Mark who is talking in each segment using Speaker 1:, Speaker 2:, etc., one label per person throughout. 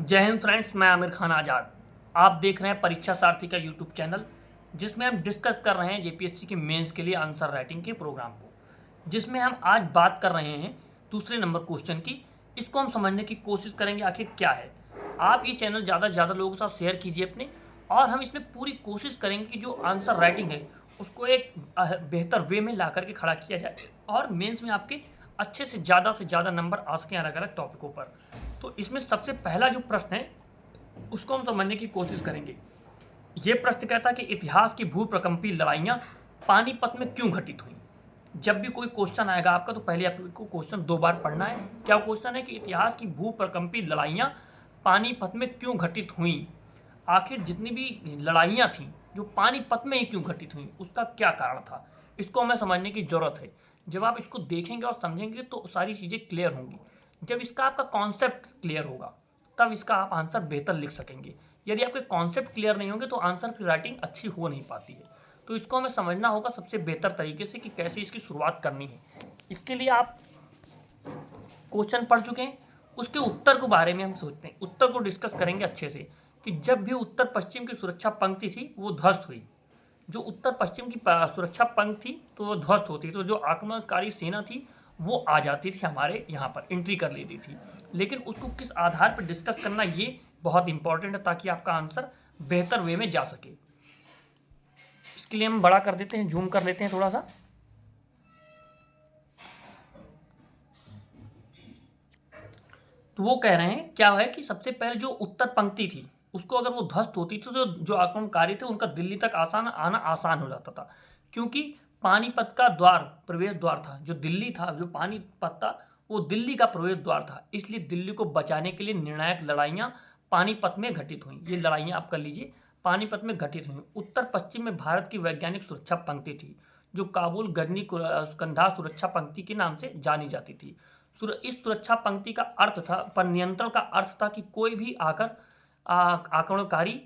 Speaker 1: जय हिंद फ्रेंड्स, मैं आमिर खान आज़ाद। आप देख रहे हैं परीक्षा सारथी का यूट्यूब चैनल, जिसमें हम डिस्कस कर रहे हैं जेपीएससी के मेंस के लिए आंसर राइटिंग के प्रोग्राम को, जिसमें हम आज बात कर रहे हैं दूसरे नंबर क्वेश्चन की। इसको हम समझने की कोशिश करेंगे आखिर क्या है। आप ये चैनल ज़्यादा से ज़्यादा लोगों के साथ शेयर कीजिए अपने, और हम इसमें पूरी कोशिश करेंगे कि जो आंसर राइटिंग है उसको एक बेहतर वे में ला करके खड़ा किया जाए, और मेंस में आपके अच्छे से ज़्यादा नंबर आ सकें अलग अलग टॉपिकों पर। तो इसमें सबसे पहला जो प्रश्न है उसको हम समझने की कोशिश करेंगे। ये प्रश्न कहता है कि इतिहास की भूप्रकंपी लड़ाइयाँ पानीपत में क्यों घटित हुई। जब भी कोई क्वेश्चन आएगा आपका, तो पहले आपको क्वेश्चन 2 बार पढ़ना है। क्या क्वेश्चन है कि इतिहास की भूप्रकंपी लड़ाइयाँ पानीपत में क्यों घटित हुई। आखिर जितनी भी लड़ाइयाँ थीं जो पानीपत में ही क्यों घटित हुई, उसका क्या कारण था, इसको हमें समझने की ज़रूरत है। जब आप इसको देखेंगे और समझेंगे तो सारी चीज़ें क्लियर होंगी। जब इसका आपका कॉन्सेप्ट क्लियर होगा तब इसका आप आंसर बेहतर लिख सकेंगे। यदि आपके कॉन्सेप्ट क्लियर नहीं होंगे तो आंसर की राइटिंग अच्छी हो नहीं पाती है। तो इसको हमें समझना होगा सबसे बेहतर तरीके से कि कैसे इसकी शुरुआत करनी है। इसके लिए आप क्वेश्चन पढ़ चुके हैं, उसके उत्तर के बारे में हम सोचते हैं, उत्तर को डिस्कस करेंगे अच्छे से। कि जब भी उत्तर पश्चिम की सुरक्षा पंक्ति थी वो ध्वस्त हुई, जो उत्तर पश्चिम की सुरक्षा पंक्ति थी तो वो ध्वस्त होती, तो जो आक्रमणकारी सेना थी वो आ जाती थी, हमारे यहाँ पर एंट्री कर लेती थी। लेकिन उसको किस आधार पर डिस्कस करना ये बहुत इंपॉर्टेंट है, ताकि आपका आंसर बेहतर वे में जा सके। इसके लिए हम बड़ा कर देते हैं, जूम कर लेते हैं थोड़ा सा। तो वो कह रहे हैं क्या है कि सबसे पहले जो उत्तर पंक्ति थी उसको अगर वो ध्वस्त होती थी तो जो आक्रमणकारी थे उनका दिल्ली तक आना आसान हो जाता था। क्योंकि पानीपत का द्वार प्रवेश द्वार था, जो दिल्ली था, जो पानीपत था वो दिल्ली का प्रवेश द्वार था। इसलिए दिल्ली को बचाने के लिए निर्णायक लड़ाइयाँ पानीपत में घटित हुई। ये लड़ाइयाँ आप कर लीजिए, पानीपत में घटित हुई। उत्तर पश्चिम में भारत की वैज्ञानिक सुरक्षा पंक्ति थी, जो काबुल गजनी कंधार सुरक्षा पंक्ति के नाम से जानी जाती थी। इस सुरक्षा पंक्ति का अर्थ था, पर नियंत्रण का अर्थ था कि कोई भी आकर आक्रमणकारी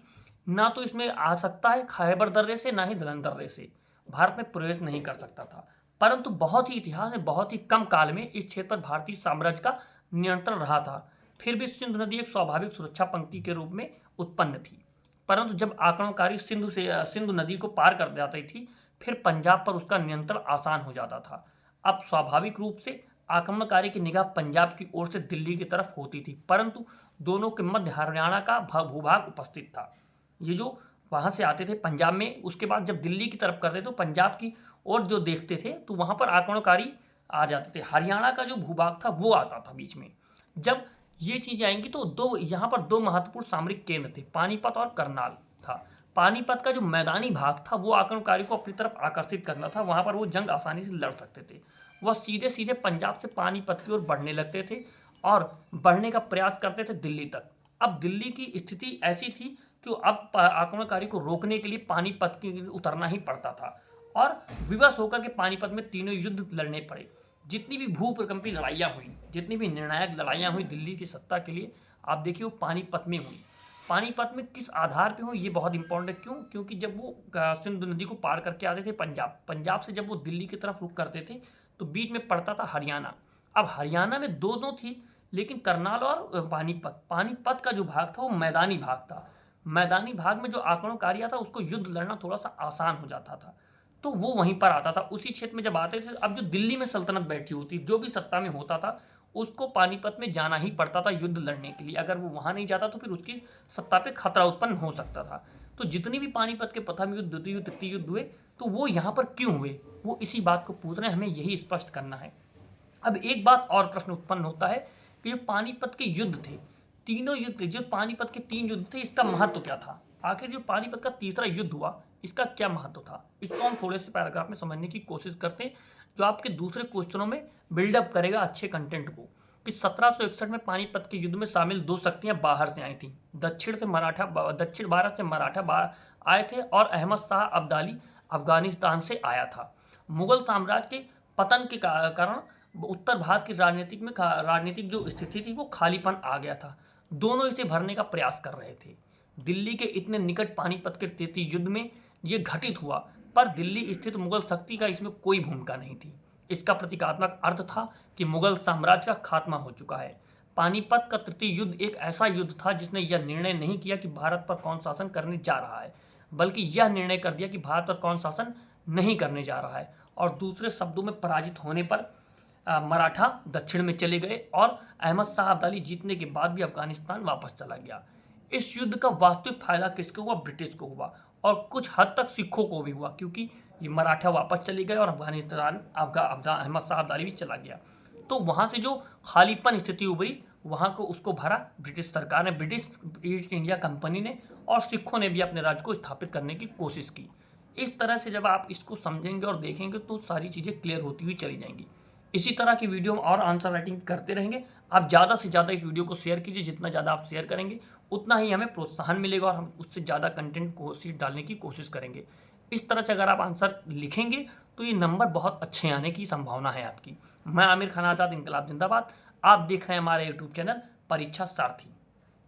Speaker 1: ना तो इसमें आ सकता है खैबर दर्रे से, ना ही दलन दर्रे से भारत में प्रवेश नहीं कर सकता था। परंतु बहुत ही इतिहास में बहुत ही कम काल में इस क्षेत्र पर भारतीय साम्राज्य का नियंत्रण रहा था। फिर भी सिंधु नदी एक स्वाभाविक सुरक्षा पंक्ति के रूप में उत्पन्न थी। परंतु जब आक्रमणकारी सिंधु नदी को पार कर जाती थी, फिर पंजाब पर उसका नियंत्रण आसान हो जाता था। अब स्वाभाविक रूप से आक्रमणकारी की निगाह पंजाब की ओर से दिल्ली की तरफ होती थी, परंतु दोनों के मध्य हरियाणा का भूभाग उपस्थित था। ये जो वहाँ से आते थे पंजाब में, उसके बाद जब दिल्ली की तरफ करते तो पंजाब की ओर जो देखते थे तो वहाँ पर आक्रमणकारी आ जाते थे। हरियाणा का जो भूभाग था वो आता था बीच में। जब ये चीज़ें आएंगी तो यहाँ पर 2 महत्वपूर्ण सामरिक केंद्र थे, पानीपत और करनाल था। पानीपत का जो मैदानी भाग था वो आक्रमणकारी को अपनी तरफ आकर्षित करना था, वहाँ पर वो जंग आसानी से लड़ सकते थे। वह सीधे सीधे पंजाब से पानीपत की ओर बढ़ने लगते थे और बढ़ने का प्रयास करते थे दिल्ली तक। अब दिल्ली की स्थिति ऐसी थी कि अब आक्रमणकारी को रोकने के लिए पानीपत की उतरना ही पड़ता था, और विवश होकर के पानीपत में तीनों युद्ध लड़ने पड़े। जितनी भी भूप्रकंपी लड़ाइयाँ हुई, जितनी भी निर्णायक लड़ाइयाँ हुई दिल्ली की सत्ता के लिए, आप देखिए वो पानीपत में हुई। पानीपत में किस आधार पे हुई ये बहुत इंपॉर्टेंट है। क्यों? क्योंकि जब वो सिंधु नदी को पार करके आते थे पंजाब से जब वो दिल्ली की तरफ रुख करते थे तो बीच में पड़ता था हरियाणा। अब हरियाणा में दो थी, लेकिन करनाल और पानीपत का जो भाग था वो मैदानी भाग था। मैदानी भाग में जो आक्रमणकारी था उसको युद्ध लड़ना थोड़ा सा आसान हो जाता था, तो वो वहीं पर आता था। उसी क्षेत्र में जब आते थे, अब जो दिल्ली में सल्तनत बैठी होती, जो भी सत्ता में होता था, उसको पानीपत में जाना ही पड़ता था युद्ध लड़ने के लिए। अगर वो वहाँ नहीं जाता तो फिर उसकी सत्ता पे खतरा उत्पन्न हो सकता था। तो जितनी भी पानीपत के प्रथम युद्ध, द्वितीय युद्ध, तृतीय युद्ध हुए, तो वो यहाँ पर क्यों हुए, वो इसी बात को पूछ रहे हैं, हमें यही स्पष्ट करना है। अब एक बात और प्रश्न उत्पन्न होता है कि जो पानीपत के युद्ध थे, तीनों युद्ध, जो पानीपत के 3 युद्ध थे, इसका महत्व क्या था। आखिर जो पानीपत का तीसरा युद्ध हुआ इसका क्या महत्व था, इसको हम थोड़े से पैराग्राफ में समझने की कोशिश करते हैं, जो आपके दूसरे क्वेश्चनों में बिल्डअप करेगा अच्छे कंटेंट को। कि 1761 में पानीपत के युद्ध में शामिल 2 शक्तियां बाहर से आई थी। दक्षिण भारत से मराठा आए थे, और अहमद शाह अब्दाली अफगानिस्तान से आया था। मुगल साम्राज्य के पतन के कारण उत्तर भारत की राजनीतिक जो स्थिति थी वो खालीपन आ गया था। दोनों इसे भरने का प्रयास कर रहे थे। दिल्ली के इतने निकट पानीपत के तृतीय युद्ध में ये घटित हुआ, पर दिल्ली स्थित मुगल शक्ति का इसमें कोई भूमिका नहीं थी। इसका प्रतीकात्मक अर्थ था कि मुगल साम्राज्य का खात्मा हो चुका है। पानीपत का तृतीय युद्ध एक ऐसा युद्ध था जिसने यह निर्णय नहीं किया कि भारत पर कौन शासन करने जा रहा है, बल्कि यह निर्णय कर दिया कि भारत पर कौन शासन नहीं करने जा रहा है। और दूसरे शब्दों में पराजित होने पर मराठा दक्षिण में चले गए और अहमद शाह अब्दाली जीतने के बाद भी अफगानिस्तान वापस चला गया। इस युद्ध का वास्तविक फायदा किसको हुआ? ब्रिटिश को हुआ और कुछ हद तक सिखों को भी हुआ, क्योंकि ये मराठा वापस चले गए और अफगानिस्तान अहमद शाह अब्दाली भी चला गया। तो वहाँ से जो खालीपन स्थिति उभरी वहाँ को उसको भरा ब्रिटिश सरकार ने, ब्रिटिश ईस्ट इंडिया कंपनी ने, और सिखों ने भी अपने राज्य को स्थापित करने की कोशिश की। इस तरह से जब आप इसको समझेंगे और देखेंगे तो सारी चीज़ें क्लियर होती हुई चली जाएंगी। इसी तरह की वीडियो हम और आंसर राइटिंग करते रहेंगे। आप ज़्यादा से ज़्यादा इस वीडियो को शेयर कीजिए, जितना ज़्यादा आप शेयर करेंगे उतना ही हमें प्रोत्साहन मिलेगा और हम उससे ज़्यादा कंटेंट कोशिश डालने की कोशिश करेंगे। इस तरह से अगर आप आंसर लिखेंगे तो ये नंबर बहुत अच्छे आने की संभावना है आपकी। मैं आमिर खान आज़ाद, इनकलाब जिंदाबाद। आप देख रहे हैं हमारे यूट्यूब चैनल परीक्षा सारथी।